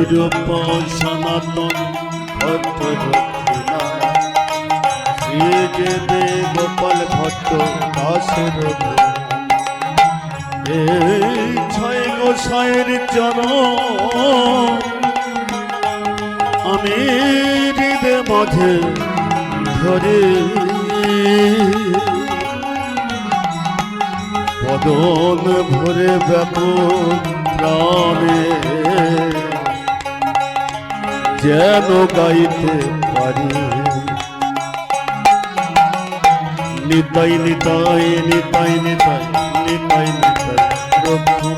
রূপ সনাতন ভট্ট দক্ষিণা শ্রী দে গোপাল ভট্ট দাসের এই ছয় গোসাইয়ের চরণ আমি হৃদয় মাঝে ধরে বদন ভরে ব্যাপক প্রাণে যেন গাইতে পারি নিতাই নিতাই নিতাই নিতাই নিতাই নিতাই রক্ষম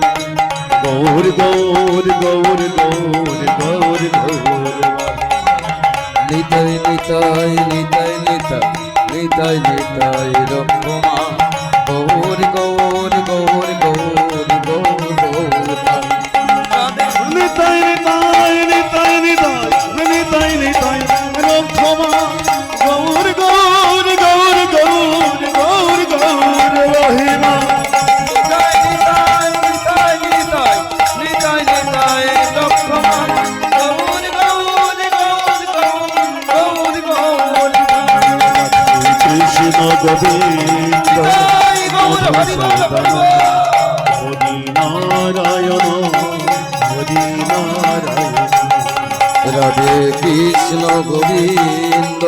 গৌর গৌর গৌর গৌর গৌর গৌর নিতাই নিতাই নিতাই নিতাই নিতাই নিতাই রক্ষমা গৌর গৌর গৌর গৌর গৌর গৌর নিতাই নিতাই নিতাই নিতাই নিতাই নিতাই রক্ষমা গৌর গৌর গৌর গৌর গৌর গৌর রহিমা কৃষ্ণ গোবিন্দ হরি নারায়ণ হরি নারায়ণ রাধে কৃষ্ণ গোবিন্দ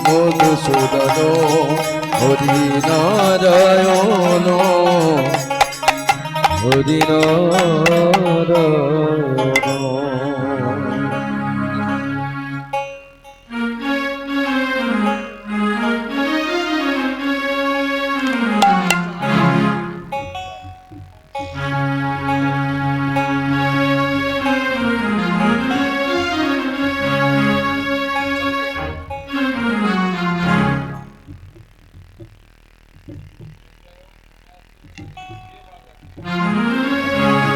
মধুসূদন হরি নারায়ণ হরি নারায়ণ।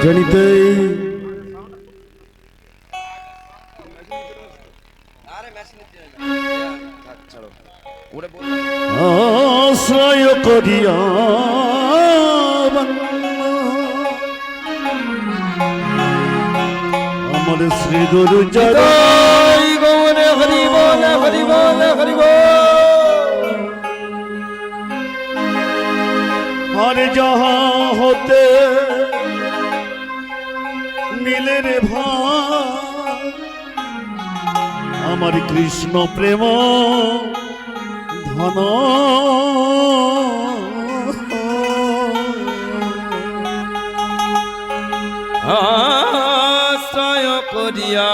জানিতে আশ্রয় করিয়া আমার শ্রী গুরু জয় গৌর হরি বল হরি বল হরি বল। আর যাহা হতে মিলে রে ভাই আমার কৃষ্ণ প্রেম ধন আশ্রয় করিয়া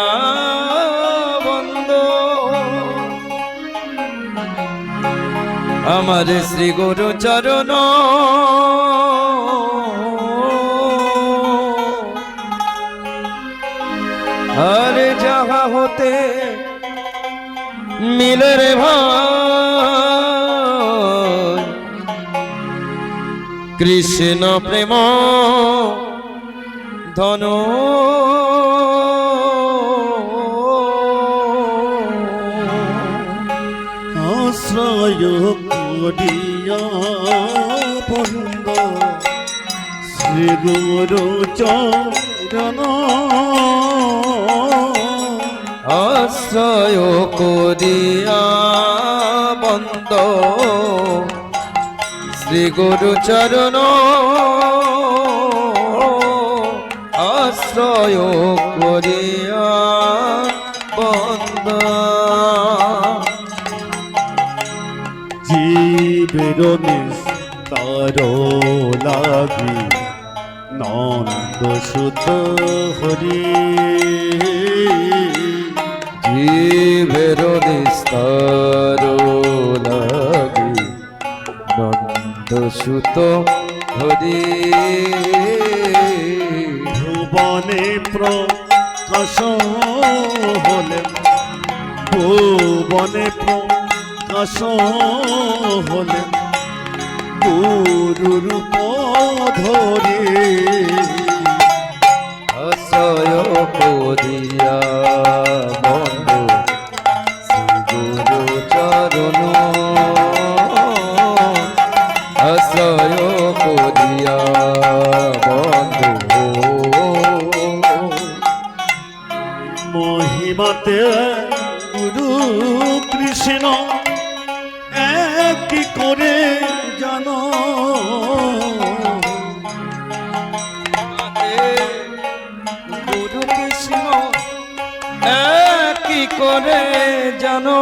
বন্ধ আমার শ্রী গুরু চরণ আর যাহা হতে মিলে রে ভাই কৃষ্ণ প্রেম ধন আশ্রয় করিয়া বন্ধ শ্রী গুরু চরণ আশ্রয় করিয়া বন্ধ শ্রী গুরু চরণ আশ্রয় করিয়া বন্ধ জীবের নিস্তার লাগি নন্দ সুত হরি জীবের নিস্তার লাগি নন্দ সুত হরি ভুবনে প্রকাশ হলেন ভুবনে প্রকাশ হলেন গুরু রূপ ধরে আশ্রয় করিয়া বন্ধু শ্রী গুরু চরণ আশ্রয় করিয়া বন্ধু সত্যে গুরু কৃষ্ণ কি করে জানো গুরু কৃষ্ণ কি করে জানো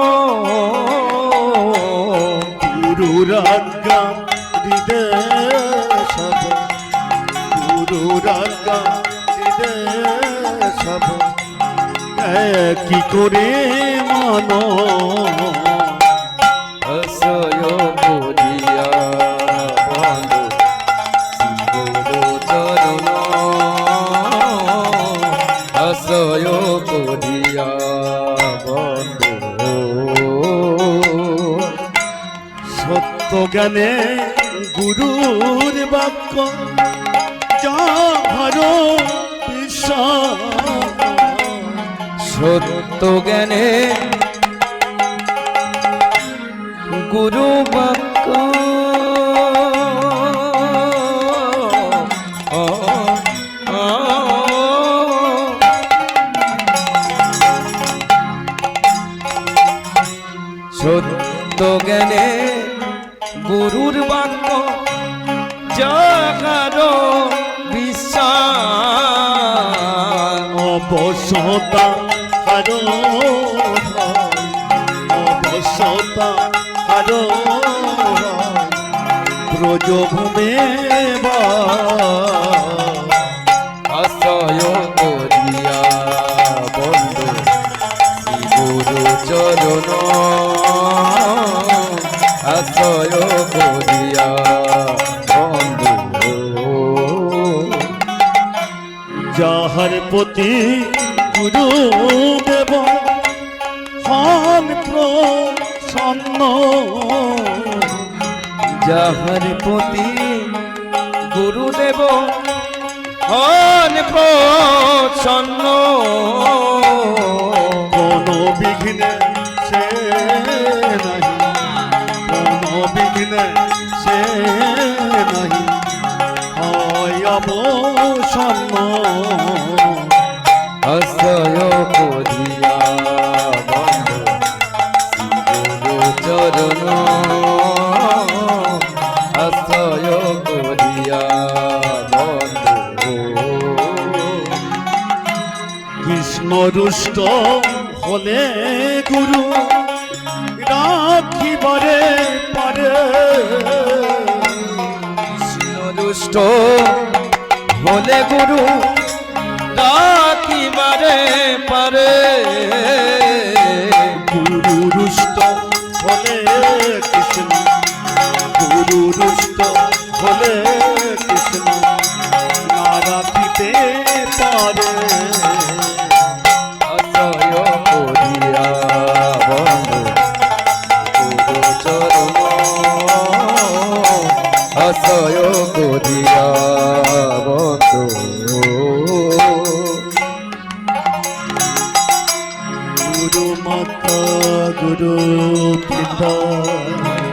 গুরুর আজ্ঞা হৃদে সব গুরুর আজ্ঞা হৃদে সব কি করে মানো আসয় করিয়া বন্ধু গুরু চরণ আসয় করিয়া বন্ধু সত্য জ্ঞানে গুরুর বাক্য যাহার বিশ্বাস সত্য জ্ঞানে গুরু বাক্য সত্য জ্ঞানে গুরুর বাক্য যাহার বিশ্বাস অবশ্যতা হারো অবশ্যতা হারো ব্রজভূমে বা আশ্রয় করিয়া বন্ধু গুরু চরণ আশ্রয় করিয়া বন্ধু যাহার প্রতি গুরু দেব হন প্রসন্ন যাহার প্রতি গুরুদেব হন প্রসন্ন কোনো বিঘ্নে সে নাহি কোনো বিঘ্নে সে নাহি হয় অবসন্ন আশ্রয় করিয়া বন্ধু গুরু চরণ আশ্রয় করিয়া বন্ধু কৃষ্ণ রুষ্ট হলে গুরু রাখিবারে পারে দুষ্ট হলে গুরু ডাকিবারে পারে গুরু রুষ্ট হলে কৃষ্ণ গুরু রুষ্ট হলে কৃষ্ণ না রাখিতে পারে আশ্রয় করিয়া বন্ধু গুরু চরণ আশ্রয় করিয়া বন্ধু গুরু মাতা গুরু পিতা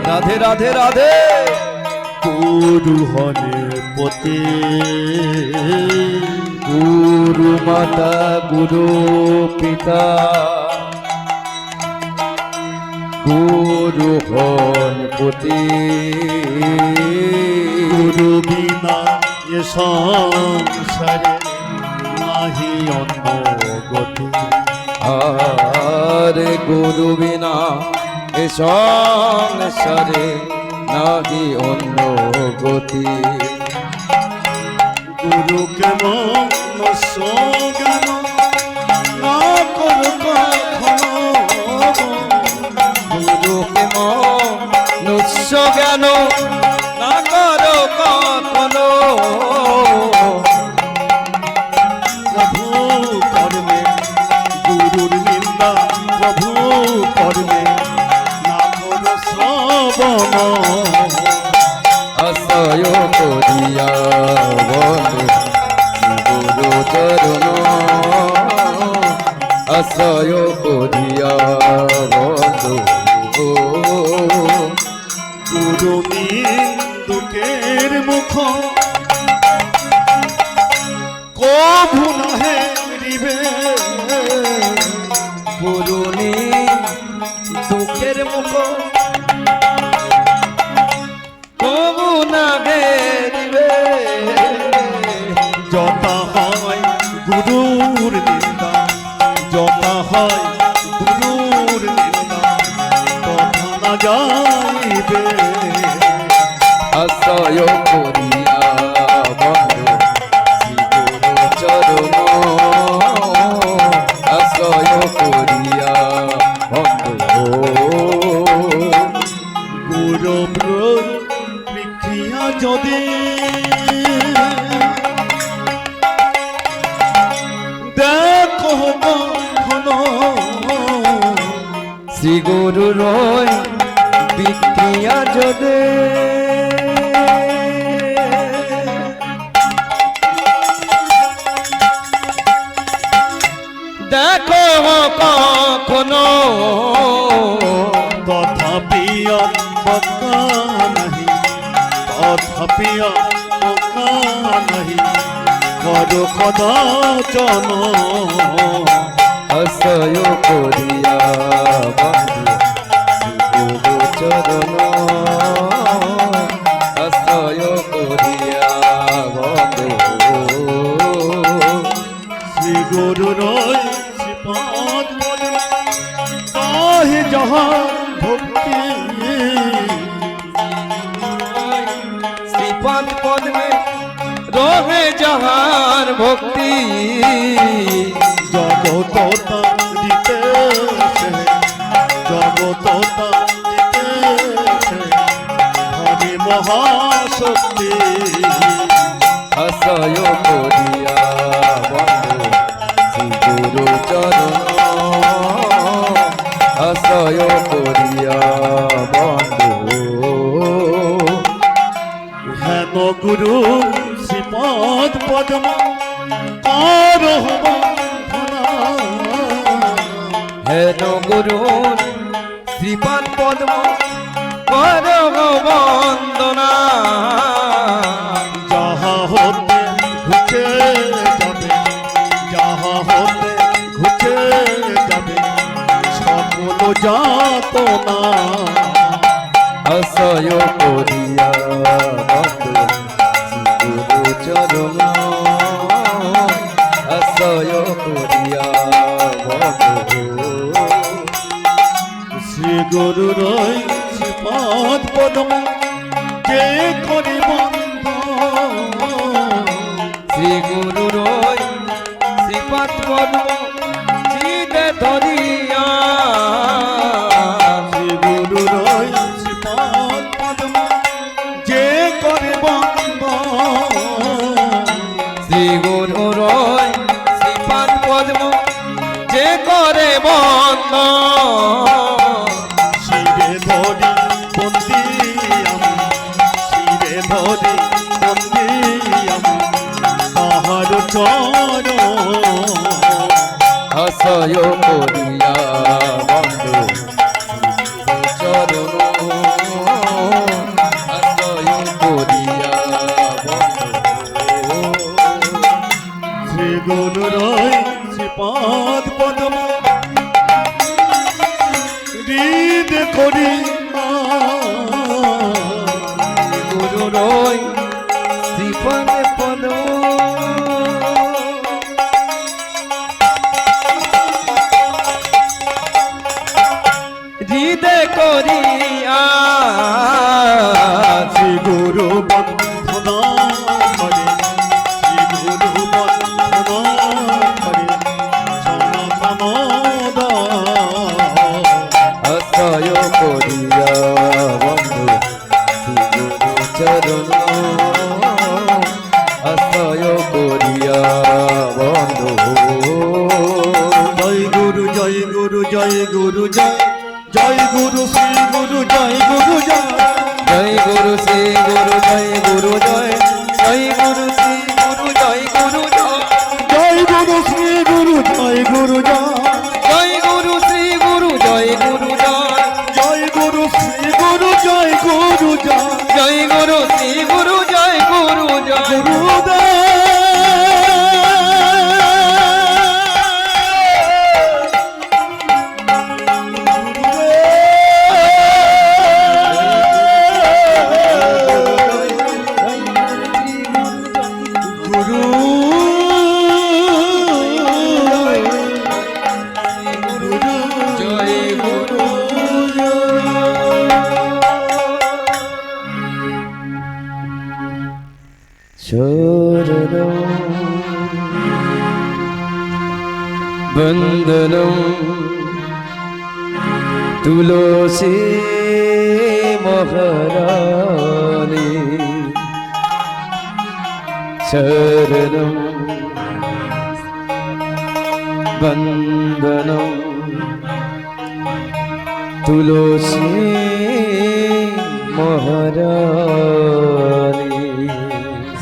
রাধে রাধে রাধে গুরু হলে পতি গুরু মাতা গুরু পিতা গুরু হন পতি গুরু বিনা এ সংসারে নাহি অন্য গতি আর গুরু বিনা এ সংসারে নাহি অন্য গতি গুরু কেমন জ্ঞান না কর কখনো গুরুকে মনুষ্য জ্ঞান না করো কখনো প্রভু কর্মে গুরুর নিন্দা প্রভু কর্মে না কর শ্রবণ আশ্রয় করিয়া বন্ধু গুরু চরণ আশ্রয় করিয়া বন্ধু গুরু নিন্দুকের মুখ কভু নাহে রিবে দুঃখের মুখ তবু না ঘেরিবে যথা হয় গুরুর নিন্দা, যথা হয় গুরুর নিন্দা, তথা না যাইবে। আশ্রয় করিয়া বন্ধু শ্রী গুরু চরণ আশ্রয় করিয়া বন্ধু গুরু প্রক্রিয়া যদি দেখো কখনো, শ্রী গুরু রয় বিক্রিয়া যদি দেখো কখনো তথাপি বকা নাহি, তথাপি বকা নাহি, কর কদাচন। আশ্রয় করিয়া বন্ধু শ্রী গুরু চরণ আশ্রয় করিয়া বন্ধু শ্রী গুরু রয় শ্রীপাদ কাহে যাহা ভক্তি, শ্রীপাদ পদ্মে রহে যাহার ভক্তি জগত তারিতে জগত তারিতে হরে মহাশক্তি। আশ্রয় করিয়া বন্ধু শ্রী গুরু চরণ আশ্রয় করিয়া বন্ধু হেন গুরু শ্রীপদ পদ্ম কারহ বন্ধনা, হেন গুরু শ্রীপাদ পদ্ম কর বন্দনা যাহা হতে ঘুচে যাবে, যাহা হতে ঘুচে যাবে সকল যাতনা। আশ্রয় করিয়া বন্ধু শ্রী গুরু চরণ আশ্রয় করিয়া বন্ধু শ্রী গুরু রয় শ্রীপাদ পদ্ম কে করি বন্ধ, শ্রী গুরু রয় শ্রীপাদ পদ্ম চিদে ধরিয়া শ্রী গুরু রয় শ্রীপাদ পদ্ম যে করে বন্ধ, শ্রী গুরু রয় শ্রীপাদ পদ্ম যে করে বন্ধ শিরে ধরি বন্দি আমি, শিরে ধরি বন্দি আমি তাহার চরণ। আশ্রয় করিয়া বন্ধু চরণ আশ্রয় করিয়া বন্ধু শ্রী গুরু রয় শ্রীপাদ পদ্ম হৃদ করি গুরু রয় শ্রীপাদ পদ্ম হৃদয় করিয়া শ্রী গুরু বন্ধনা করে, শ্রী গুরু বন্ধনা করে সনাতন আশ্রয় করিয়া বন্ধু শ্রী গুরু চরণ আশ্রয় করিয়া বন্ধু জয় গুরু জয় গুরু জয় গুরু জয়, জয় গুরু শ্রী গুরু জয় গুরু জয়, জয় গুরু শ্রী গুরু জয় গুরু জয় জয় গুরু শ্রী গুরু জয় গুরু জয় জয় গুরু শ্রী গুরু জয় গুরু জয়, জয় গুরু শ্রী গুরু জয় গুরু জয় জয় গুরু শ্রী গুরু জয় গুরু জয়, জয় গুরু শ্রী গুরু জয় গুরু জয় গুরুদেব গুরু জয় গুরু শরণম বন্দনম তুলসী মহারানী শরণম বন্দনম তুলসী মহারানী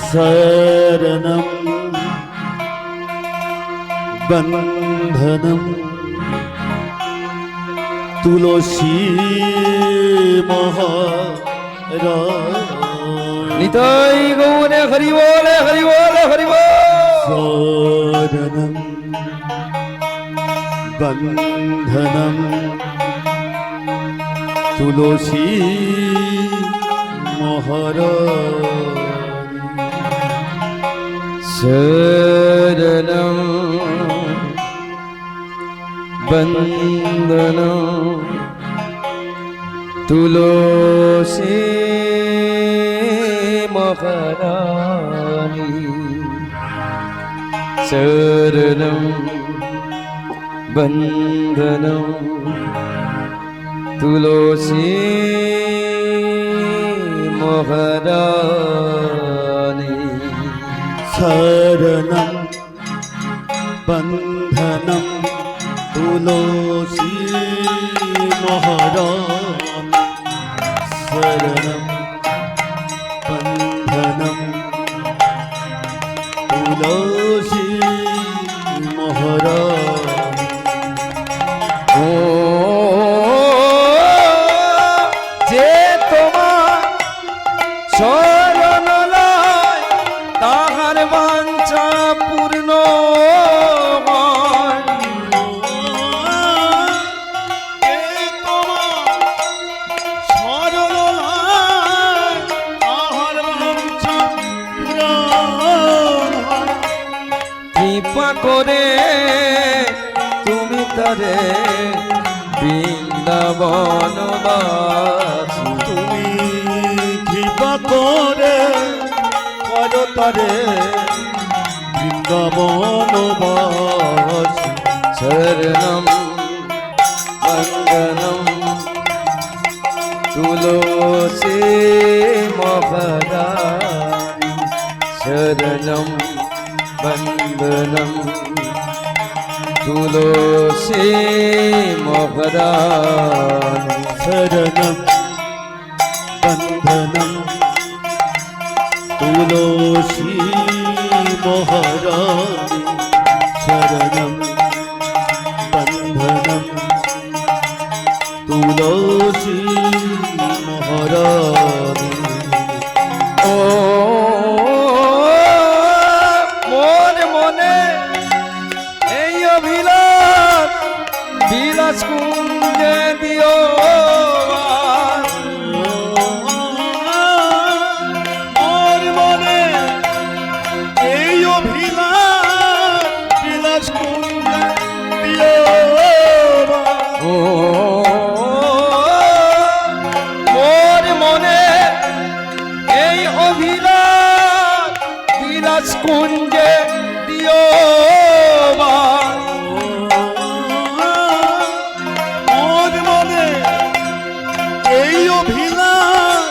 शरणं बन्धनं तुलसी महारानी নিতাই গৌরে হরি বলে হরি বলে হরি বল शरणं बन्धनं तुलसी महारानी शरणं बन्दनं तुलसी महारानी शरणं बन्दनं तुलसी महारानी शरणं बन्धनं तुलसी महारानी शरणं बन्धनं तुलसी महारानी ও যে তোমার শরণ লয় তাহার বাঞ্ছা পূর্ণ হয়। কৃপা করে তুমি তারে বৃন্দাবনবাসী তুমি কৃপা করে করো তারে বৃন্দাবনবাসী শরণম বন্দনম তুলসী মহারানী শরণম বন্দনম তুলসী মহারানী शरणं बन्धनं तुलसी महारानी शरणं बन्धनं तुलसी महारानी ও মোর মনে এই অভিলাষ বিলাস কুঞ্জে দিও মোর মনে এই অভিলাষ বিলাস কুঞ্জে দিও ও মোর মনে এই অভিলাষ বিলাস কুঞ্জে দিও মোর মনে এই অভিলাষ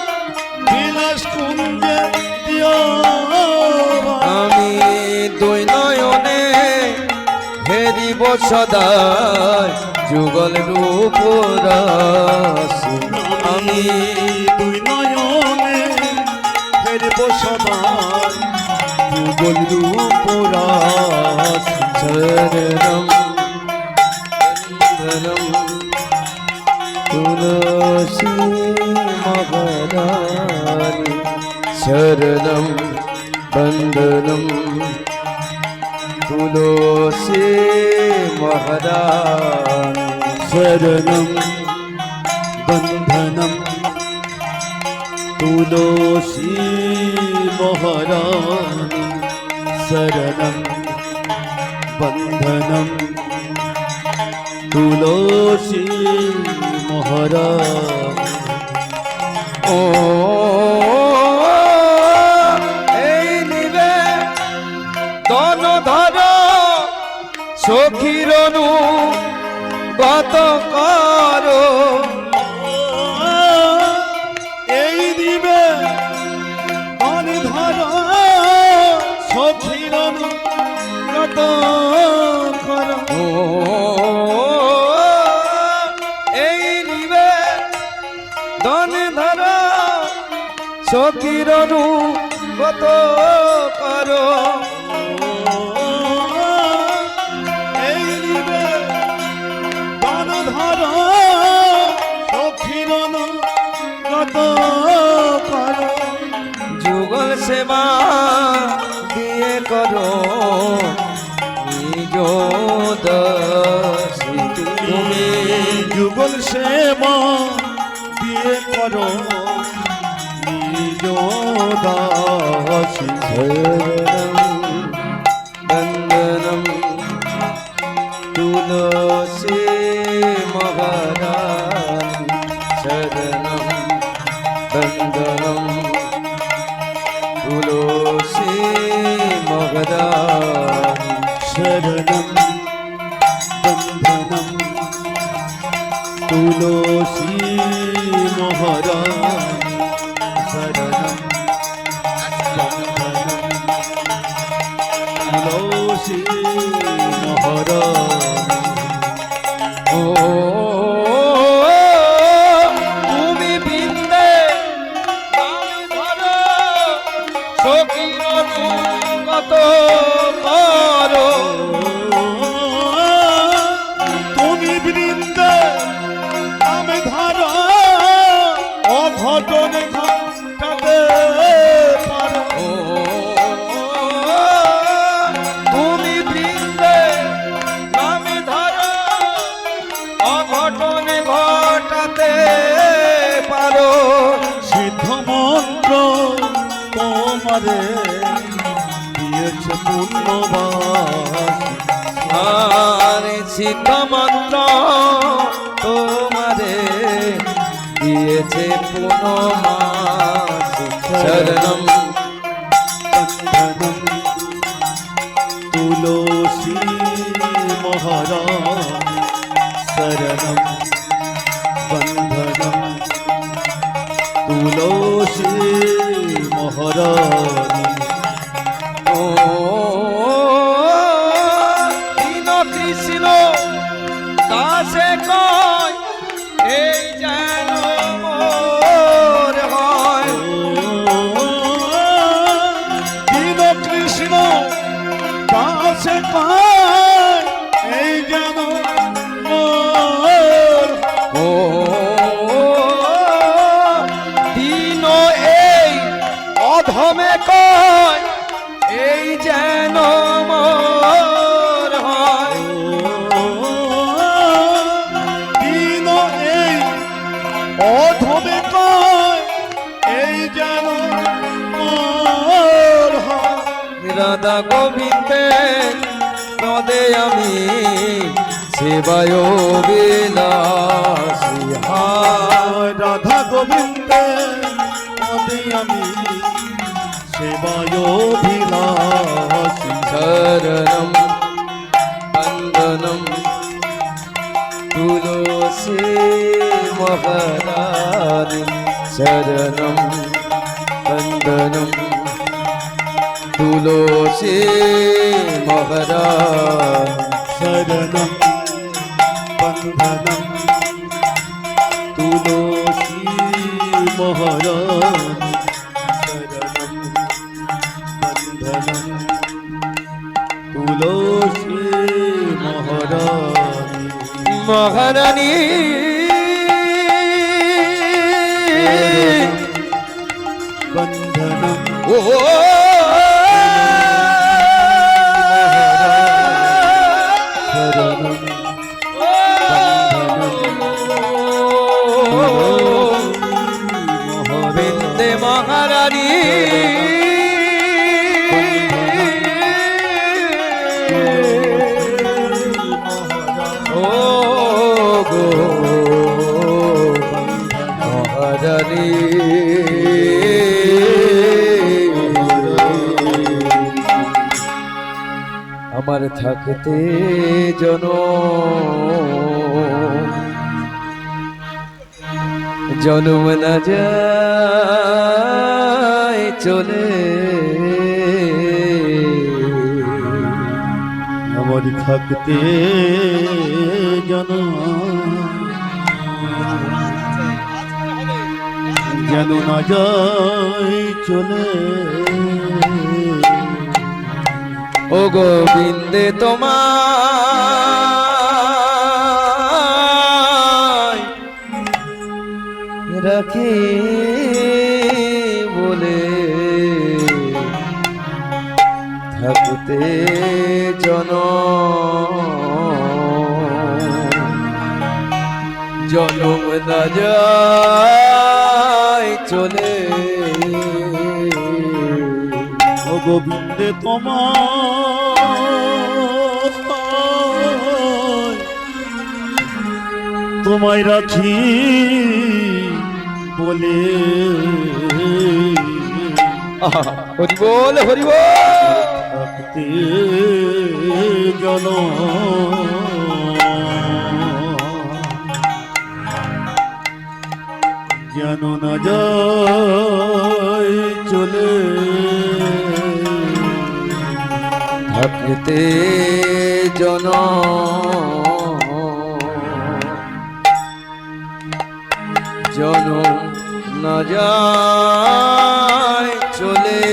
বিলাস কুঞ্জে দিও আমি দুই নয়নে হেরিব সদায় যুগল রূপ রাশি আমি দুই নয়নে ফেরব সবাই যুগল রূপ রাশি শরণম বন্দনম তুলসী মহারানী শরণম বন্দনম তুলসী মহারানী शरणं बन्धनं तुलसी महारानी शरणं बन्धनं तुलसी महाराज ও এই নিবে দন ধর সখীরনু গত করো এই দিবে মন ধর সখিরন কত কর ও এই নিবে দন ধর সখীরনু গত করো এই দিবে মন ধর সখিরন কত কর যুগল সেবা দিয়ে করো নিজ দাসী তুমি যুগল সেবা দিয়ে করো নিজ দাসী বন্দনম তুলসী মহারানী শরণম বন্দনম তুলসী মহারানী शरणं बन्धनं तुलसी महाराज शरणं बन्धनं तुलसी महाराज ও তুমি বৃন্দে আমি ধরো সখীর কত করো তুমি বৃন্দে আমি ধর অঘটন ঘটাতে পারো ও তুমি বৃন্দে আমি ধরো অঘটন ঘটাতে পারো সিদ্ধ মন্ত্র তোমারে দিয়েছে পুণ্যবাস আর সিদ্ধ মন্ত্র তোমারে দিয়েছে পুনমাস শরণম বন্ধনম তুলসী মহারাজ শরণম বন্ধনম তুলসী মহারাজ ও দীন কৃষ্ণ দাসে কয় এই যেন মোর হয় দীন কৃষ্ণ দাসে পায় এই যেন মোর ও দীন এই অধমে কয় এই যেন মোর হয় দীন এই অধমে কয় এই যেন মোর হয় রাধা গোবিন্দে পদে আমি সেবায় বিলাসী হায় রাধা গোবিন্দে পদে আমি সেবায় বিলাসী শরণম বন্দনম তুলসী মহারানী শরণম বন্দনম তুলসী মহারানী शरणं बन्धनं तुलसी महाराज शरणं बन्धनं तुलसी महाराज মহারানী बन्धनं ও शरणं বৃন্দে মহারানী আমার থাকতে জনম না যায় চলে আমার থাকতে যেন না যায় চলে ও গোবিন্দে তোমায় রাখি বলে থাকতে জনম না যায় চলে ও গোবিন্দে তোমায় রাখি বলে হরি বল হরি বল থাকতে যেন না যায় চলে থাকতে জনম না যায় চলে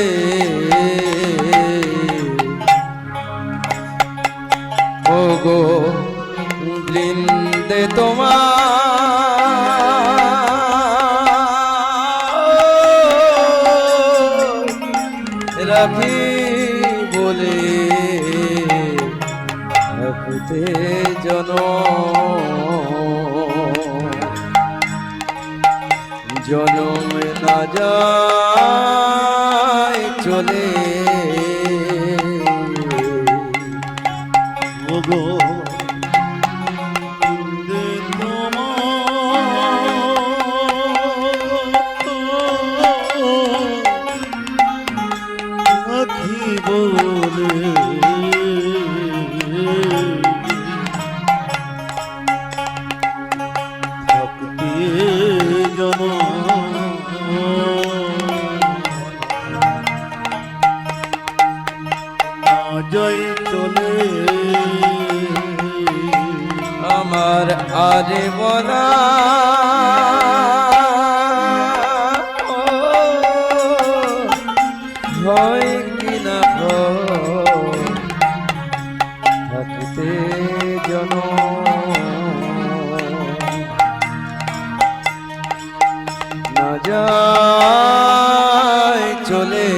ও গো বৃন্দে তোমার রাখি বলে থাকতে জনম না যায় চলে ও গো বৃন্দে রাখি বলে থাকতে জয় চলে আমার আরে বলা হয় কিনা থাকতে না যায় চলে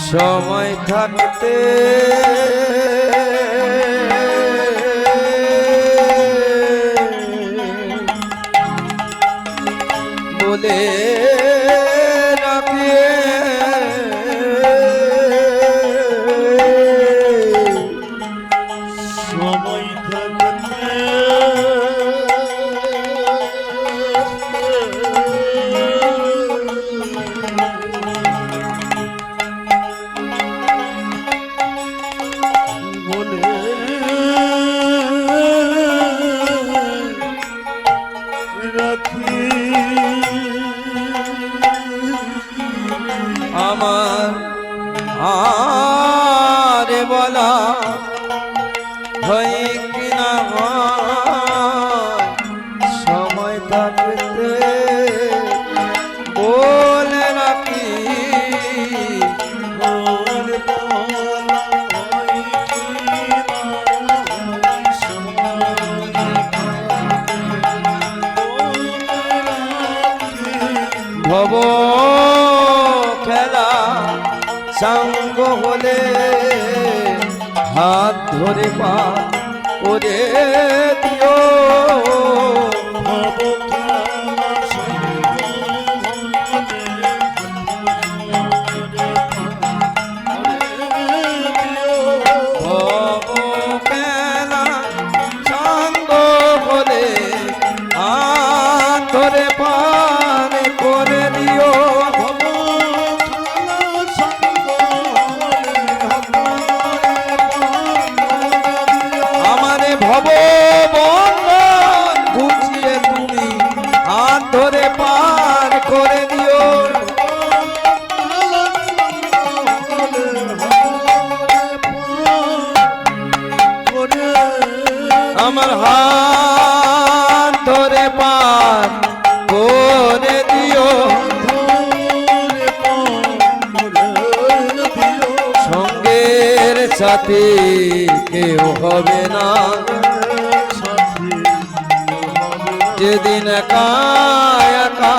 সময় থাকতে বলে রাখে সময় থাকতে আমার আরে বলা হয় কিনা সময় থাকতে বলে রাখি ভব খেলা সঙ্গ হলে হাত ধরে পা করে দিও ভব খেলা সঙ্গ ভব খেলা সঙ্গ হলে হাত ধরে পার করে দিও আমারে ভব বন্ধন ঘুচিয়ে তুমি হাত ধরে পার করে দিও আমার হাত ধরে পার করে দিও সঙ্গের সাথে কেউ হবে না যেদিন একা একা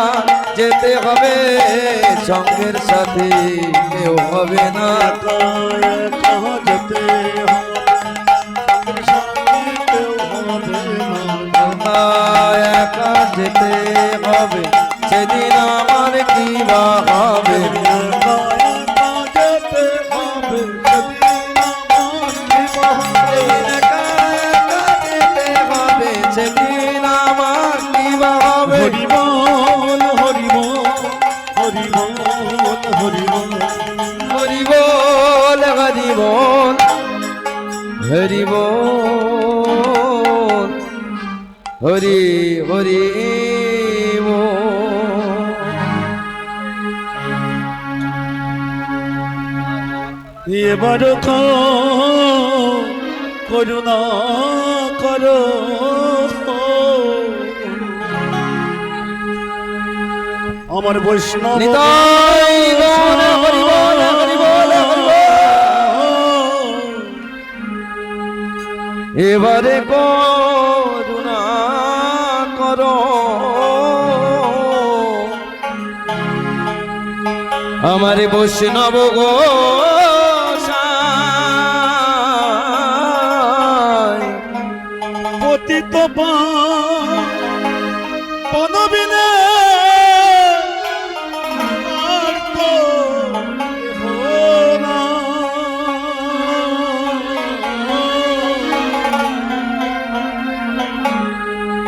যেতে হবে সঙ্গের সাথে কেউ হবে না একা যেতে হবে সেদিন আমার কি বা হবে একা একা যেতে হবে সেদিন আমার কি বা হবে হরিবল হরিবল হরিবল হরিবল হরি বল হরি বল হরি বল হরি হরি এবার করুণা করো আমার বৈষ্ণব নিতাই গৌর হরি বল হরি বল হরি বল এবারে করুণা করো আমার বৈষ্ণব গোসাই পতিত পনবিনে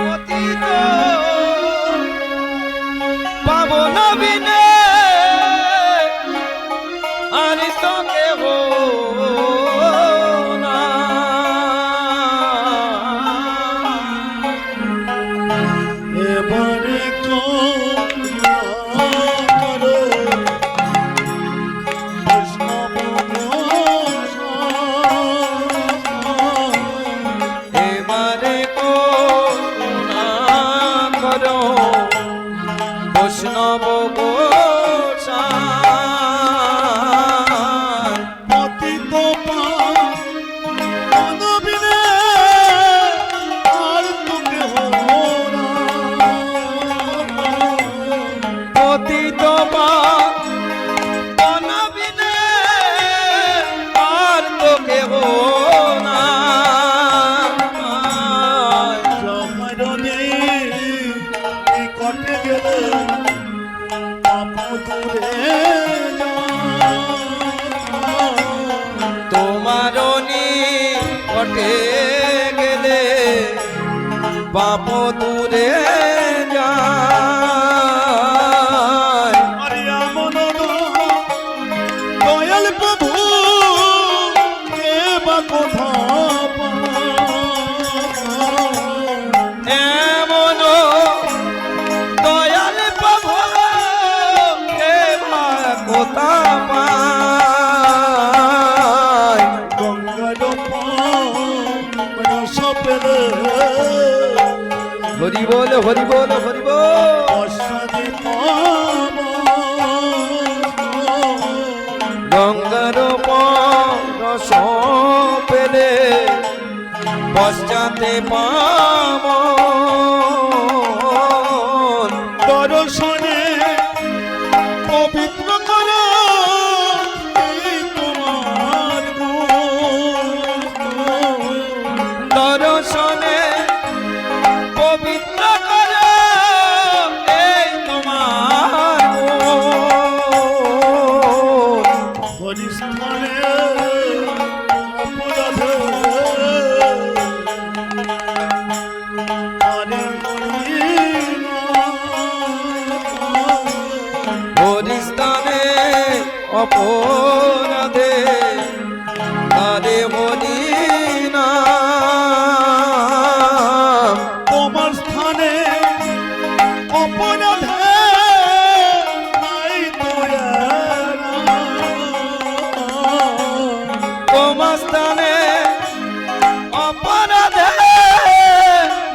পতিত পাবন বিনে আর তো কেহ না এবারে করুণা করো বৈষ্ণব এবারে করুণা করো বৈষ্ণব গোসাই পতিত পনবিনে আর তো কেহ না পতিত পাবন বিনে আর তো কেহ না জমরনে নিকটে গেলে পাপ দূরে তোমার নিকটে গেলে পাপ দূরে যায় আরিয়া মন দয়াল প্রভু কে বা কোথা এমন দয়াল প্রভু কে বা কোথা পায় গঙ্গার রস পেলে হরি বল হরি বল হরি বল অসাদি পাব গঙ্গার রস পেলে পশ্চাতে পাব দর্শনে পবিত্র করো হরিস্থানে অপরাধে আরে মরিনা হরিস্থানে অপরাধে আরে মদিনা তোমার স্থানে অপরাধে নাই তোরা তোমার স্থানে অপরাধে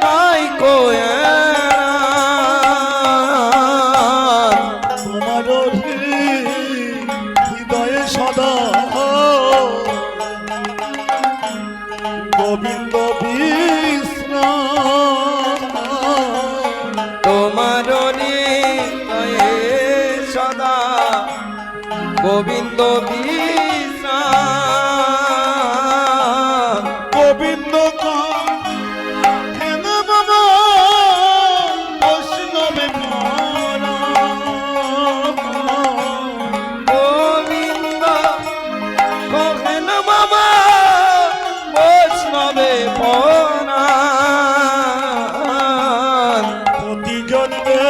নাই তোমার হৃদয়ে সদা গোবিন্দ বিশ্রাম তোমার হৃদয়ে সদা গোবিন্দ বিশ্রাম গোবিন্দ কেন বাবা বৈষ্ণবে গোবিন্দ কহেন মামা বৈষ্ণবে প্রণাম প্রতি জন্মে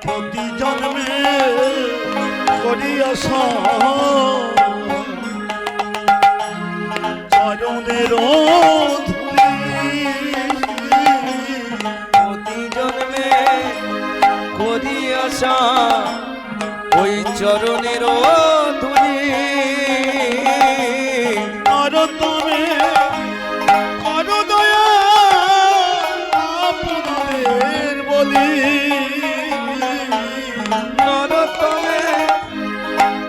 প্রতি জন্মে করিয়া চরণের প্রতি জন্মে করি আশা ওই চরণের ধুলি আর তুমি কর দয়া আপনাদের বলি নরতমে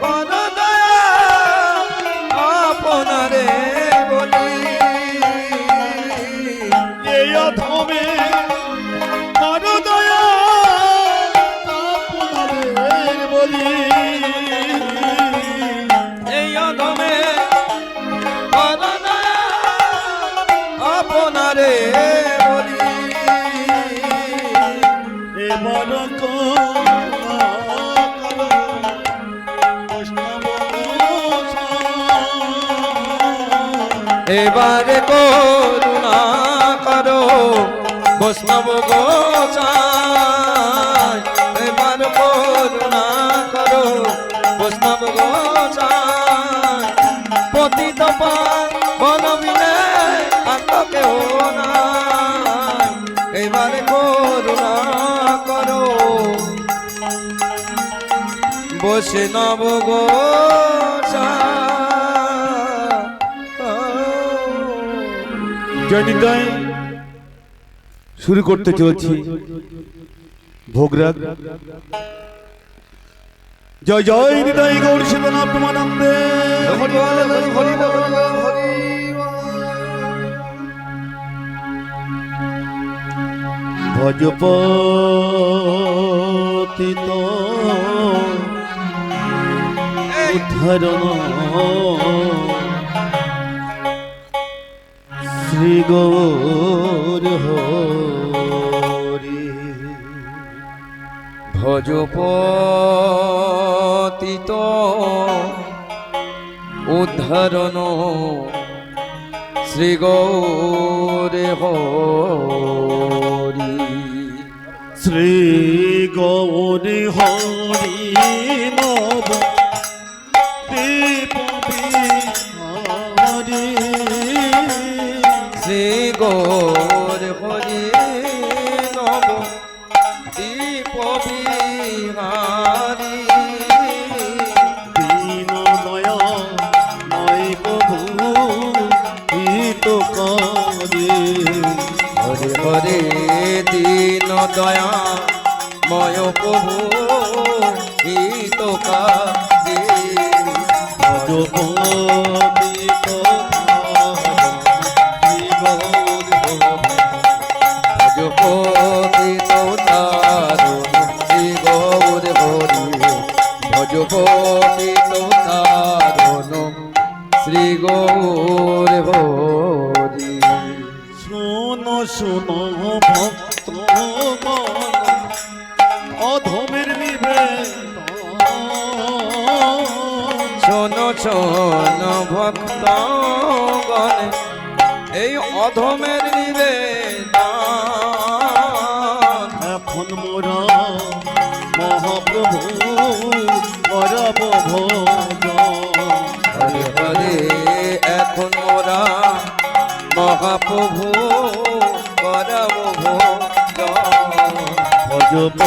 কর দয়া আপনারে বলি এই অধমে কর দয়া আপনাদের বলি এই অধমে কর দয়া আপনারে বলি এবার এবারে করুণা করো বৈষ্ণব গোসাই এবার করুণা করো বৈষ্ণব গোসাই পতিত পাবন বিনে আর তো কেউ নাই এবারে করুণা করো বৈষ্ণব গোসাই জয় নিতাই শুরু করতে চলছি ভোগরাগ জয় জয় নিতাই গৌর শিবনাথ প্রেমানন্দে হরি বল হরি বল হরি ভজপতিত উদ্ধরণ শ্রী গৌর হরি ভজপতিত উদ্ধরণ শ্রী গৌর হরি শ্রী গৌর হরি নব দীপ বিহারি শ্রী গৌর হরি নব দীপ বিহারি দীন দয়া নয় প্রভু হিত করে হরে হরে দীন দয়া ময় প্রভু হিতকারী ভজপতিত ভজপতিত তারুণ শ্রী গৌর হরি ভজপতিত তারুণ শ্রী গৌর হরি শোনো শোনো ভক্ত বচন ভক্ত গণে এই অধমের নিবেদন এখন মোরা মহাপ্রভু করব ভোজন হরে হরে এখন মোরা মহাপ্রভু করব ভোজন ভজব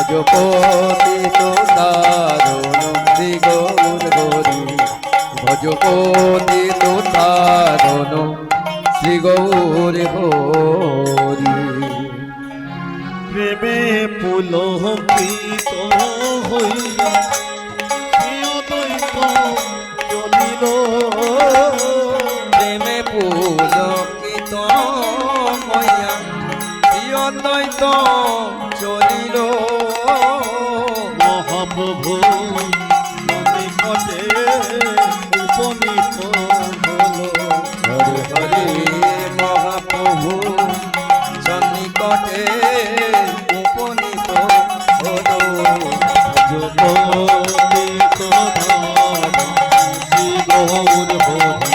ভজপতি তো সাধন শ্রী গৌর হরি ভজপতি তো সাধন শ্রী গৌর হরি প্রেমে পুলকিত হইয়া প্রিয়দৈত চলিল প্রেমে পুলকিত হইয়া প্রিয়দ্বৈত চলিল মহাপ্রভু নিকটে উপনীত হল হরে হরে মহাপ্রভু সন্নিকটে উপনীত হল জগদিত শ্রী গৌর হরি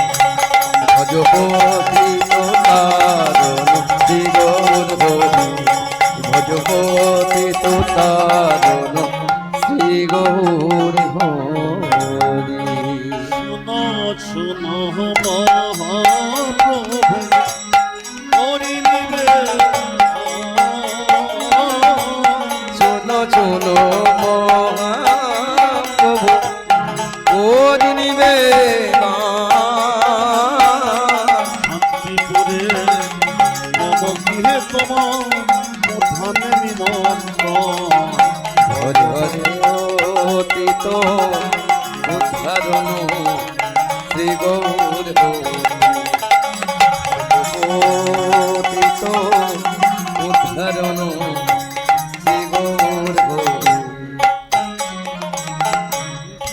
ভজপতি তো সাধন শ্রী গৌর হরি ভজপতি তো সাধন শ্রী গৌর হরি শুনো শুনো মহাপ্রভু হরি শোনো শোনো মহাপ্রভু ওর নিবেদন শান্তিপুরে নব গৃহে তোমার ধানে নিমন্ত্রণ হরে হরে অতীত উদ্ধারণ শ্রী গৌর অতীত উদ্ধারণ শ্রী গৌর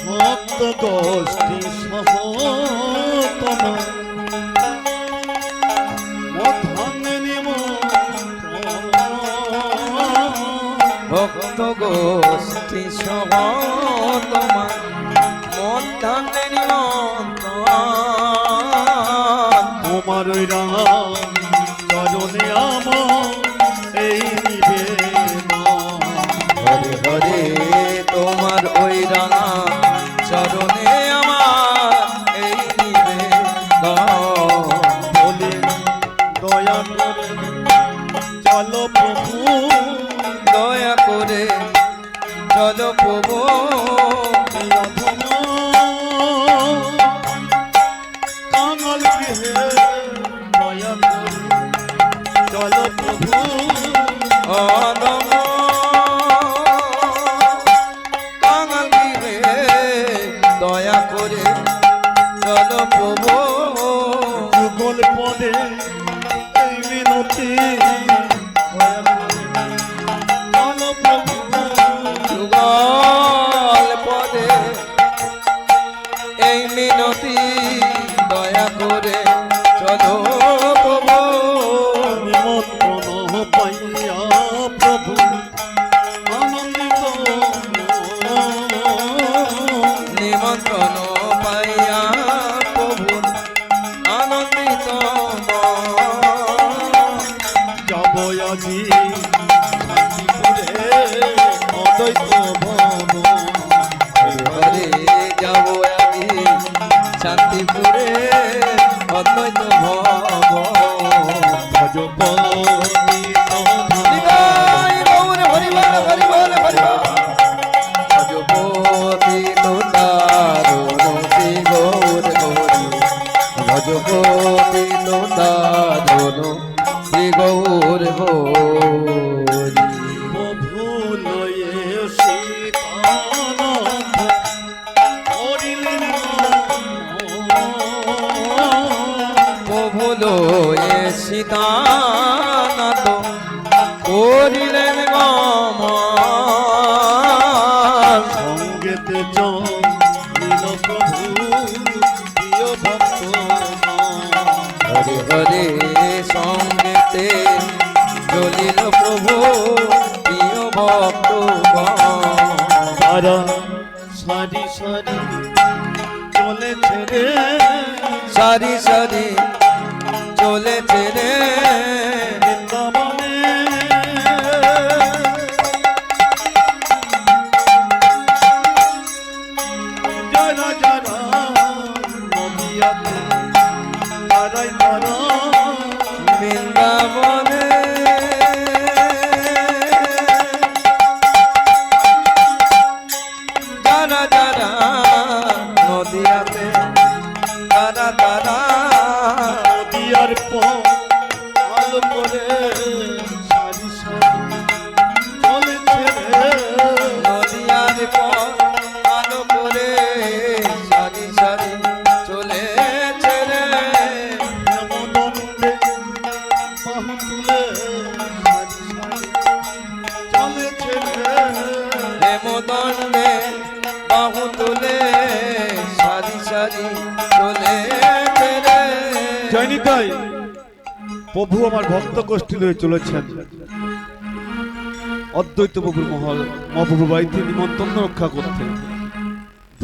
ভক্ত গোষ্ঠী সহ তোমার ধানে নিমন্ত্রণ ভক্ত গোষ্ঠী সহ তোমার মধ্যাহ্নে নিমন্ত্রণ তোমার ওই রাম চরণে আমার এই নিবেদন হরে হরে তোমার ওই রাঙা চরণে আমার এই নিবেদন বলে দয়া করে চলো প্রভু দয়া করে চলো প্রভু এই অধম কাঙাল গৃহে দয়া করে চলো প্রভু অদম কাঙাল গৃহে দয়া করে চলো প্রভু যুগল পদে এই মিনতি দয়া করে চলো প্রভু যুগল পদে এই মিনতি দয়া করে চলো প্রভু নিমন্ত্রণ পাইয়া প্রভু আনন্দিত নিমন্ত্রণ পাইয়া প্রভু আনন্দিত যাব আজি শান্তিপুরে অদ্বৈত ভবন হরে যাব আমি শান্তিপুরে অদ্বৈত ভব ভজপতি নিতাই গৌর হরিবল হরিবল হরিবল ভজপতি তোতারুণ শ্রী গৌর হরি ভজপতি তোতারুণ শ্রী গৌর হরি ভুলয়ে সীতানন্দ হরিলেন প্রভু লয়ে সীতানাথ করিলেন গমন সঙ্গেতে চলিল প্রভু প্রিয় ভক্ত হরে হরে সঙ্গেতে চলিল প্রভু প্রিয় ভক্তগণ তারা সারি সারি চলেছে রে, সারি সারি চলেছে রে বৃন্দাবনে। যারা যারা নদিয়াতে তারাই তারা বৃন্দাবনে যারা যারা নদিয়াতে তারা তারা নদিয়ার পাল করে সারি সারি চলেছে রে, নদিয়ার পর আলো করে সারি সারি চলেছে রে হেমদণ্ডে বাহু তুলে সারি সারি চলেছে রে। হেমদণ্ডে বাহু তুলে সারি সারি চলেছে রে জানি তাই প্রভু আমার ভক্ত গোষ্ঠী লয়ে চলেছেন অদ্বৈত প্রভুর মহাপ্রভু বাড়িতে নিমন্ত্রণ রক্ষা করতে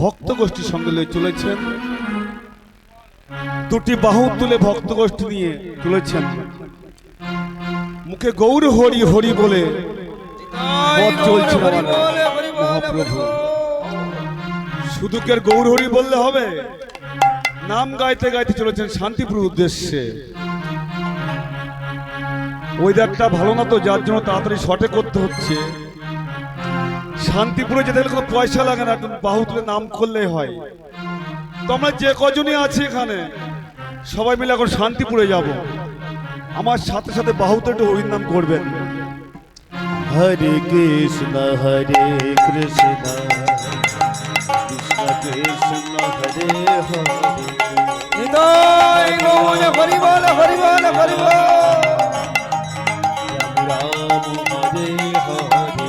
ভক্ত গোষ্ঠীর সঙ্গে লয়ে চলেছেন। দুটি বাহু তুলে ভক্ত গোষ্ঠী নিয়ে চলেছেন, মুখে গৌর হরি হরি বলে পথ চলছে আমার মহাপ্রভু। শুধু কি আর গৌর হরি বললে হবে? নাম গাইতে গাইতে চলেছেন শান্তিপুর উদ্দেশ্যে। ওই একটা ভালো না তো, যার জন্য তাড়াতাড়ি শর্টে করতে হচ্ছে। শান্তিপুরে যেতে গেলে কোনো পয়সা লাগে না, একটু বাহু তুলে নাম করলেই হয়। তো আমরা যে কজনই আছি এখানে সবাই মিলে এখন শান্তিপুরে যাব। আমার সাথে সাথে বাহুতে একটু হরির নাম করবেন। হরে কৃষ্ণ কৃষ্ণ কৃষ্ণ হরে হরে। হৃদয় গৌর হরি বল হরি বল হরি বল রাম হরে হরে।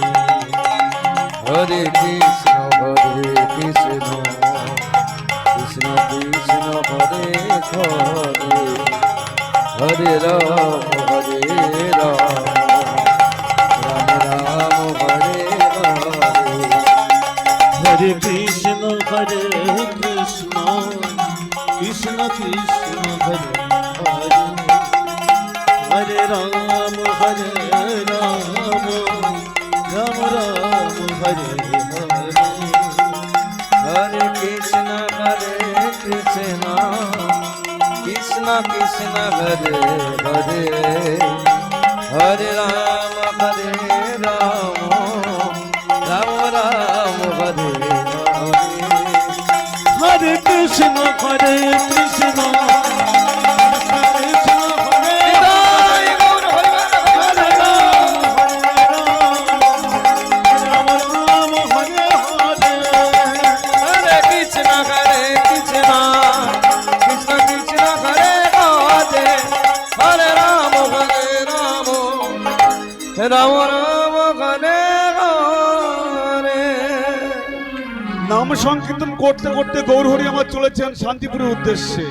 হরে কৃষ্ণ কৃষ্ণ কৃষ্ণ হরে হরে হরে রাম রাম রাম হরে হরে হরে কৃষ্ণ কৃষ্ণ কৃষ্ণ কৃষ্ণ হরে হরে। হরে রাম রাম রাম হরে হরে। হরে কৃষ্ণ কৃষ্ণ কৃষ্ণ কৃষ্ণ হরে হরে হরে রাম রাম রাম হরে হরে হরে কৃষ্ণ কৃষ্ণ কৃষ্ণ হরে হৃদয় গৌর হরি বল হরি বল। রাম রাম হরে হরে। হরে কৃষ্ণ কৃষ্ণ কৃষ্ণ কৃষ্ণ হরে হরে হরে রাম রাম রাম হরে হরে। নাম সংকীর্তন করতে করতে গৌরহরি আমার চলেছেন শান্তিপুরের উদ্দেশ্যে।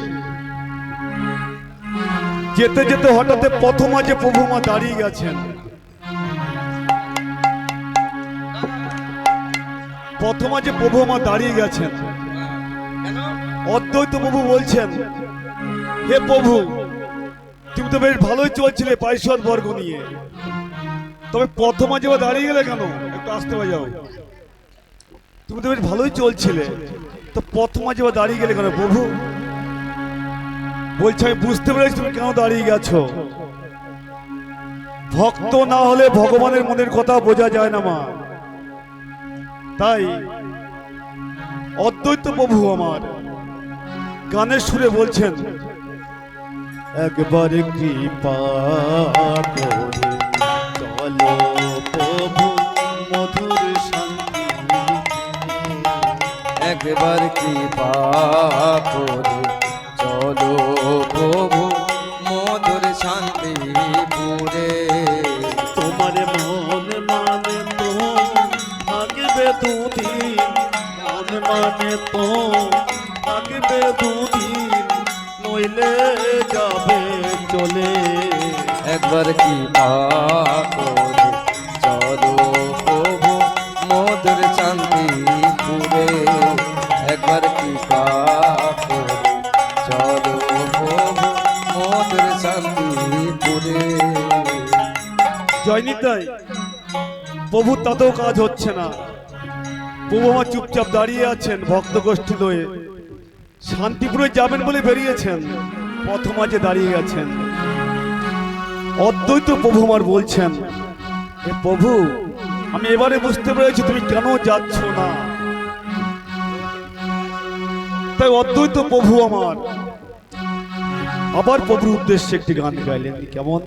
যেতে যেতে হঠাৎ প্রথমা যে প্রভু মা দাঁড়িয়ে গেছেন। প্রথমা যে প্রভু মা দাঁড়িয়ে গেছেন, অদ্বৈত প্রভু বলছেন, হে প্রভু তুমি তো বেশ ভালোই চলছিলে পারিষদ বর্গ নিয়ে, তবে প্রথমা যে দাঁড়িয়ে গেলে কেন? একটু আসতে বাজাও। তুমি তো বেশ ভালোই চলছিলে, তো প্রথমা যে দাঁড়িয়ে গেলে কেন প্রভু? বলছে আমি বুঝতে পেরেছি তুমি কেন দাঁড়িয়ে গেছো। ভক্ত না হলে ভগবানের মনের কথা বোঝা যায় না মা। তাই অদ্বৈত প্রভু আমার গানের সুরে বলছেন, একবার কৃপা করে চলো প্রভু মধুর শান্তি। একবার কৃপা করে চলো প্রভু মধুর শান্তিপুরে। তোমার মন মানে তো থাকবে দুদিন, মন মানে তো থাকবে দুদিন, নইলে যাবে চলে। একবার কৃপা করে চলো শান্তিপুরে। জয়নিতাই, প্রভু তাতেও কাজ হচ্ছে না। প্রভু আমার চুপচাপ দাঁড়িয়ে আছেন ভক্ত গোষ্ঠী লয়ে। শান্তিপুরে যাবেন বলে বেরিয়েছেন, পথ মাঝে দাঁড়িয়ে গেছেন। অদ্বৈত প্রভু আমার বলছেন, হে প্রভু, আমি এবারে বুঝতে পেরেছি তুমি কেন যাচ্ছ না। তাই অদ্বৈত প্রভু আমার আবার প্রভুর উদ্দেশ্যে একটি গান গাইলেন। কেমন?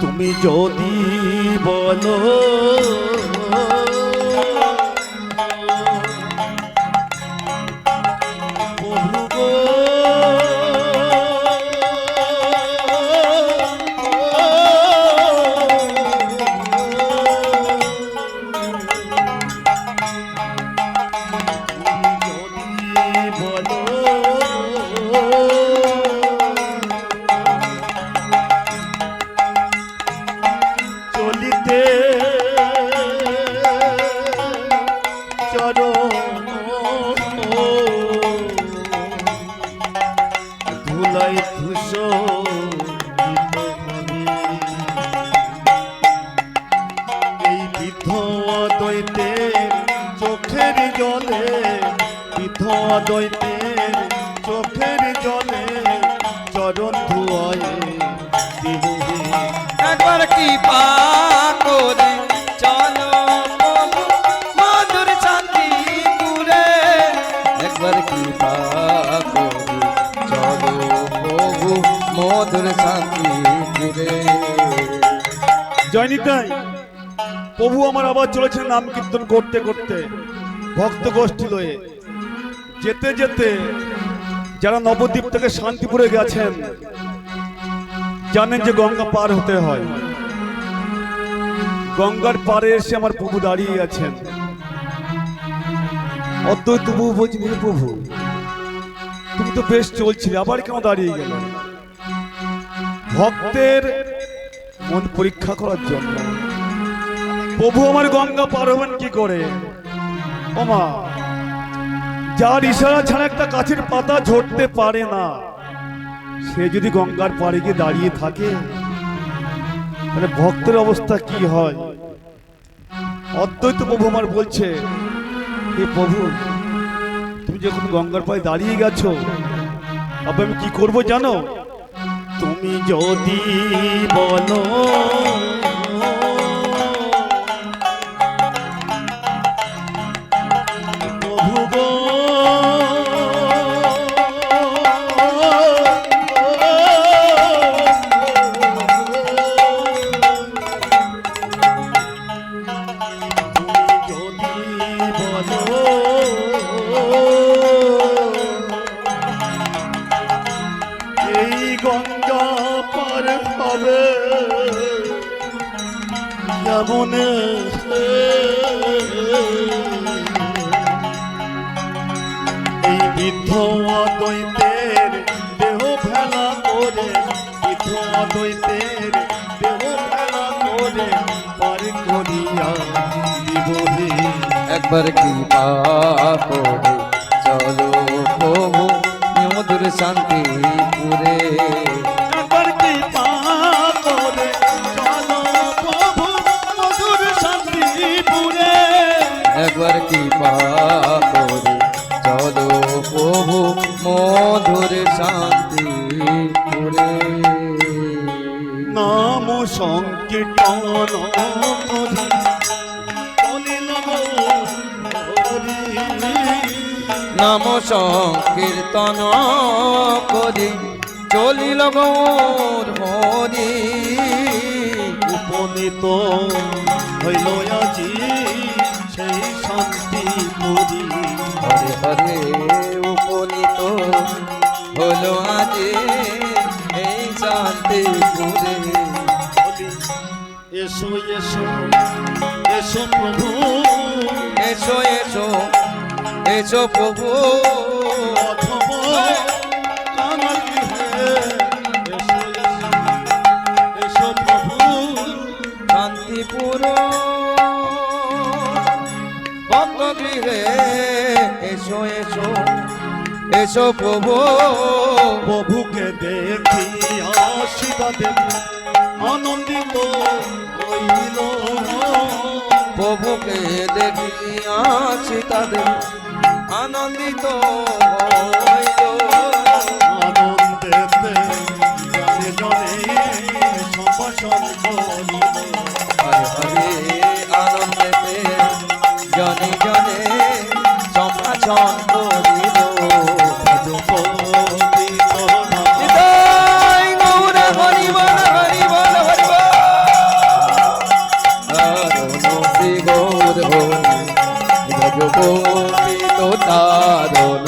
তুমি যদি বলো প্রভু গো, চলিতে চরণ ধুলাই ধূস এই বিধবা দৈতের চোখের জলে, বিধবা দৈতের চোখের জলে চরণ ধুয়ায় দিবহে। একবার কৃপা করে চলো প্রভু মধুর শান্তিপুরে। একবার কৃপা করে চলো প্রভু মধুর শান্তিপুরে। জয়নিতাই, প্রভু আমার আবার চলেছেন নাম কীর্তন করতে করতে ভক্ত গোষ্ঠী লয়ে। যেতে যেতে যারা নবদ্বীপ থেকে শান্তিপুরে গেছেন জানেন যে গঙ্গা পার হতে হয়। গঙ্গার পারে এসে আমার প্রভু দাঁড়িয়ে আছেন। অদ্বৈত প্রভু বলছেন, হে প্রভু, তুমি তো বেশ চলছিলে, আবার কেন দাঁড়িয়ে গেল? ভক্তের মন পরীক্ষা করার জন্য। প্রভু আমার গঙ্গা পার হবেন কি করে? ওমা, যার ইশারা ছাড়া একটা গাছের পাতা ঝরতে পারে না, সে যদি গঙ্গার পাড়ে গিয়ে দাঁড়িয়ে থাকে তাহলে ভক্তের অবস্থা কি হয়? অদ্বৈত প্রভু আমার বলছে, হে প্রভু, তুমি যখন গঙ্গার পাড়ে দাঁড়িয়ে গেছো, তবে আমি কি করব জানো? তুমি যদি বলো প্রভু গো, এই গঙ্গা পার হবে কেমন? এই বিধবা দৈতের দেহ ভেলা করে, বিধবা দৈতের দেহ ভেলা করে পার করিয়া দিবহে। একবার কৃপা করে চলো প্রভু মধুর শান্তিপুরে। একবার কৃপা করে চলো প্রভু মধুর শান্তিপুরে। একবার কৃপা করে চলো প্রভু মধুর শান্তিপুরে। নাম সংকীর্তন করি চলিল হরি। নাম সংকীর্তন করি চলিল গৌর হরি। উপনীত হইল আজি সেই শান্তিপুরী। হরে হরে উপনীত হলো আজি এই শান্তিপুরে। এসো এসো এসো প্রভু, এসো এসো এসো প্রভু অথব আমার গৃহে। এসো এসো এসো প্রভু, শান্তিপুর বন্ধ গৃহে। এসো এসো এসো প্রভু প্রভুকে দেখিয়া সীতা দেবী আনন্দিত হইল। প্রভুকে দেখিয়া সীতা দেবী আনন্দিত হইল। আনন্দেতে জনে জনে সম্ভাষণ করিল। হরে হরে আনন্দেতে জনে জনে সম্ভাষণ করিল। নিতাই গৌর হরি বল হরি বল হরি বল। তারণ শ্রী গৌর হরি ভজগোপী তো তারণ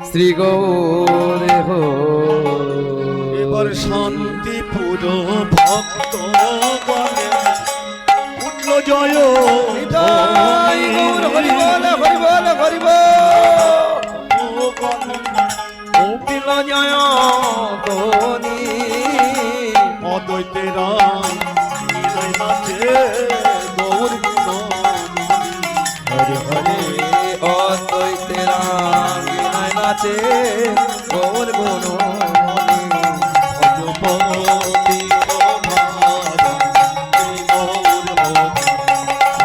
শ্রী গৌর এবার হরি। শান্তিপুর ভক্ত বলে উঠল জয় নিতাই গৌর হরি বল হরি বল হরি বল। উঠিল জয় ধ্বনি অদ্বৈতেরা বিনয় নাচে গৌর গুণমণি। হরে হরে অদ্বৈতেরা বিনয় নাচে গৌর গুণমণি। ভজপতি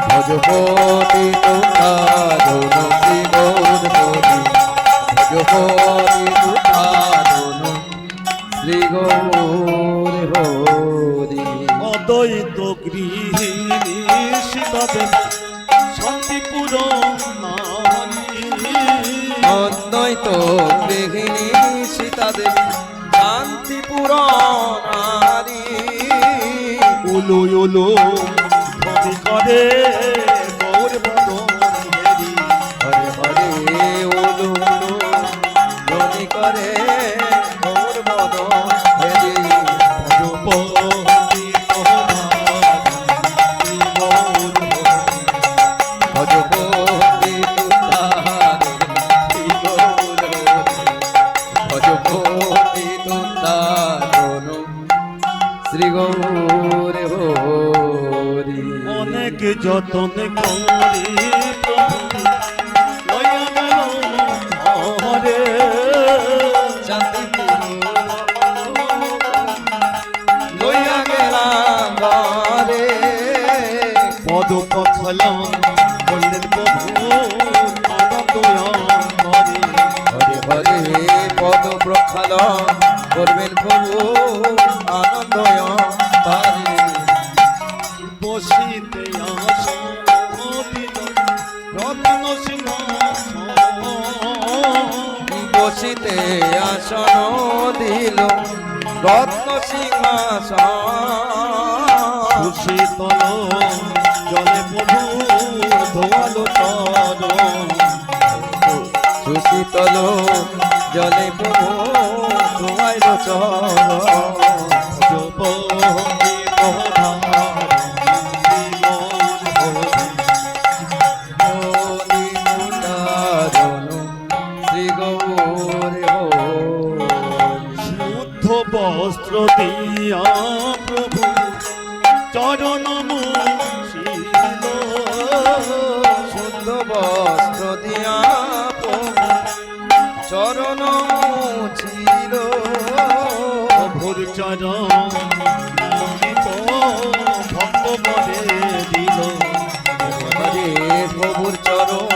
ভজপতি তুতারণ শ্রী গৌর হরি। ভজপতি তুতারণ শ্রী গৌর হরি। অদ্বৈত গৃহিণী সীতা দেবী শান্তিপুর নারী। অদ্বৈত গৃহিণী সীতা দেবী শান্তিপুর নারী। উলু উলু ধ্বনি করে গৌর বদন হেরি। হরে হরে উলু উলু ধ্বনি করে গৌর বদন হেরি। ভজপতি ভজপতি তুতারণ শ্রী গৌর হরি। ভজপতি তুতারণ শ্রী গৌর হরি। অনেক যতন করি প্রভু লইয়া গেল ঘরে। লইয়া গেলাম ঘরে। পদ পথলম বললেন প্রভু আনন্দ করে। হরে হরে পদ প্রক্ষালন করবেন প্রভু আনন্দ পারে। বসিতে আসন দিল রত্ন সিংহাসন। বসিতে আসন দিল রত্ন সিংহাসন। শীতল জলে প্রভু ধোয়ালো চরণ। সুশীতল জলে প্রভু ধোয়াইল চরণ। জপতি হরি মুন্ডারণ শ্রী গৌর হরি। শুদ্ধ বস্ত্র দিয়া প্রভু চরণ মুছিল। শুদ্ধ বস্ত্র দিয়া প্রভু চরণ মুছিল। প্রভুর চরণ নামিত ভক্ত বলে দিল। হরে প্রভুর চরণ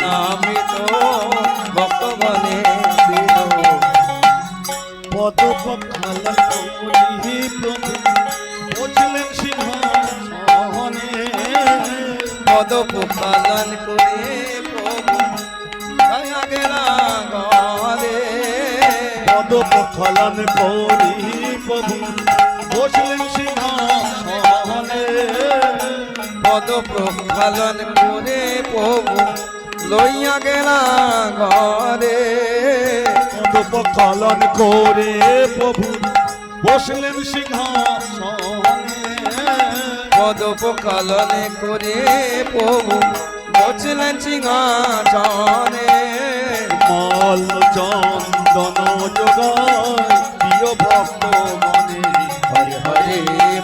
নামিত ভক্তগণে দিল। পদ পখাল করি প্রভু বসলেন সিংহাসনে। পদ প্রক্ষালন করে প্রভু দয়া গেলা ঘরে। পদ পখালন করি প্রভু বসলেন সিংহাসনে। পদ প্রক্ষালন করে প্রভু লইয়া গেলা ঘরে। পদ পখালন করে প্রভু বসলেন সিংহাসনে। পদ প্রক্ষালন করে প্রভু বসলেন সিংহাসনে। মাল চন্দন যোগায় প্রিয় ভক্ত মনে। হরে হরে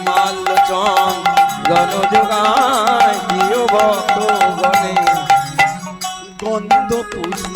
মাল চন্দন যোগায় প্রিয় ভক্ত গণে। গন্ধ পুষ্প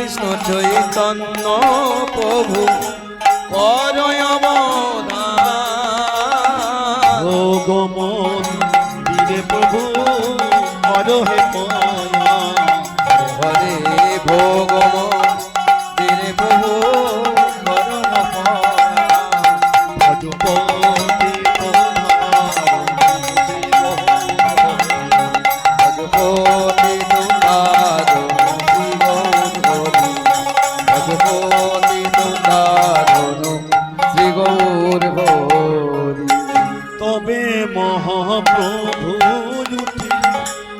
কৃষ্ণ চৈতন্য প্রভু করয় অবদান। ভোগমন দিরে প্রভু করহে মায়া। হরে ভোগমন দিরে প্রভু করয় ভজপতি ভগবতী তুদারুণ শ্রী গৌর ভগবতী তুদারুণ শ্রী গৌর হরি। তবে মহাপ্রভু উঠি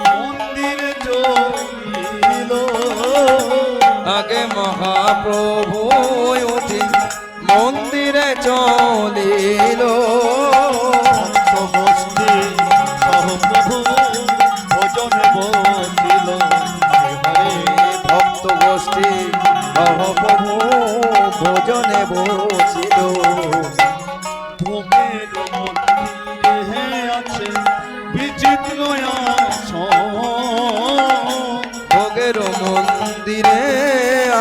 মন্দির চলিল। আগে মহাপ্রভু উঠি মন্দিরে চলিল। সমষ্টি সহপ্রভু ভজনে বসিল। হরে ভক্ত গোষ্ঠী মহাপ্রভু ভোজনে বসিল। ভোগের মন্দিরে আছে বিচিত্র আসন। ভোগের মন্দিরে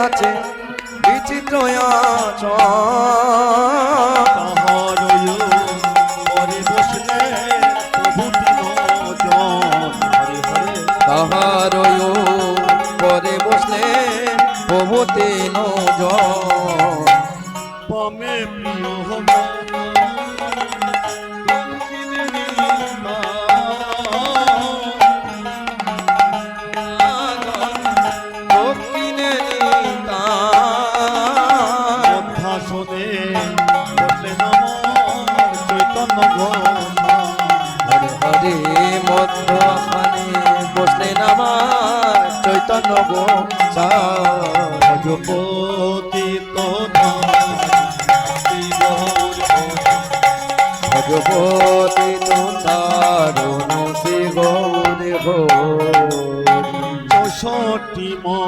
আছে বিচিত্র আসন। তাহার পরে বসলে প্রভু তিনজন। হরে হরে তাহার পরে বসলে প্রভু তিন জন। পামে প্রিয় দক্ষিণে নিতাই। শোনে বললে নম চৈতন্য ঘোষা। হরে হরে মধ্যাখানে বসলে নামার চৈতন্য গোসা। ভজপতি তথা ভগবতী তুদারুণ শ্রী গৌর হরি। 64